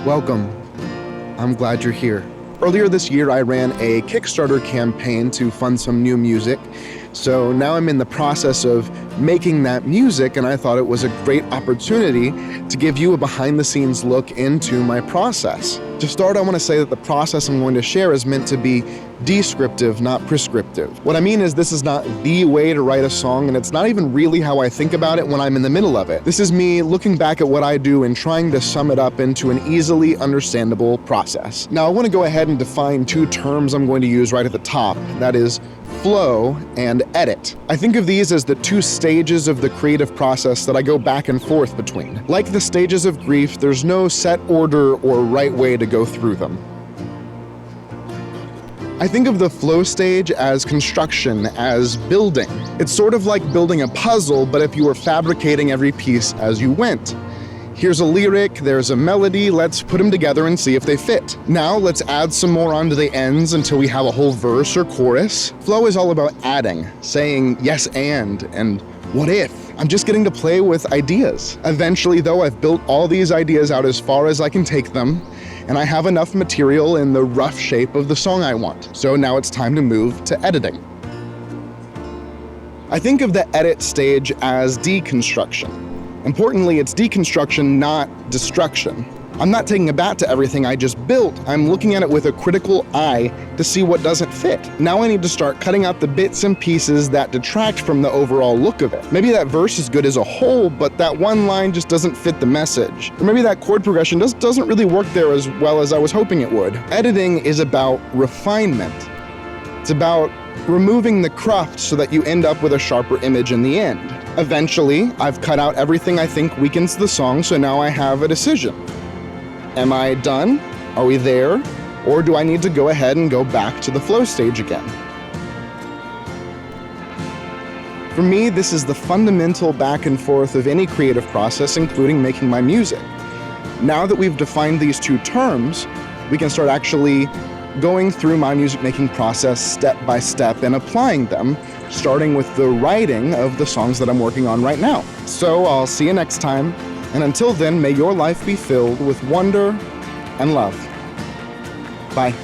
Welcome. I'm glad you're here. Earlier this year, I ran a Kickstarter campaign to fund some new music. So now I'm in the process of making that music, and I thought it was a great opportunity to give you a behind-the-scenes look into my process. To start, I want to say that the process I'm going to share is meant to be descriptive, not prescriptive. What I mean is this is not the way to write a song, and it's not even really how I think about it when I'm in the middle of it. This is me looking back at what I do and trying to sum it up into an easily understandable process. Now, I want to go ahead and define two terms I'm going to use right at the top. That is flow and edit. I think of these as the two stages of the creative process that I go back and forth between. Like the stages of grief, there's no set order or right way to go through them. I think of the flow stage as construction, as building. It's sort of like building a puzzle, but if you were fabricating every piece as you went. Here's a lyric, there's a melody, let's put them together and see if they fit. Now let's add some more onto the ends until we have a whole verse or chorus. Flow is all about adding, saying yes and what if. I'm just getting to play with ideas. Eventually though, I've built all these ideas out as far as I can take them, and I have enough material in the rough shape of the song I want. So now it's time to move to editing. I think of the edit stage as deconstruction. Importantly, it's deconstruction, not destruction. I'm not taking a bat to everything I just built. I'm looking at it with a critical eye to see what doesn't fit. Now I need to start cutting out the bits and pieces that detract from the overall look of it. Maybe that verse is good as a whole, but that one line just doesn't fit the message. Or maybe that chord progression doesn't really work there as well as I was hoping it would. Editing is about refinement. It's about removing the cruft so that you end up with a sharper image in the end. Eventually, I've cut out everything I think weakens the song, so now I have a decision. Am I done? Are we there? Or do I need to go ahead and go back to the flow stage again? For me, this is the fundamental back and forth of any creative process, including making my music. Now that we've defined these two terms, we can start actually going through my music making process step by step and applying them, starting with the writing of the songs that I'm working on right now. So I'll see you next time, and until then, may your life be filled with wonder and love. Bye.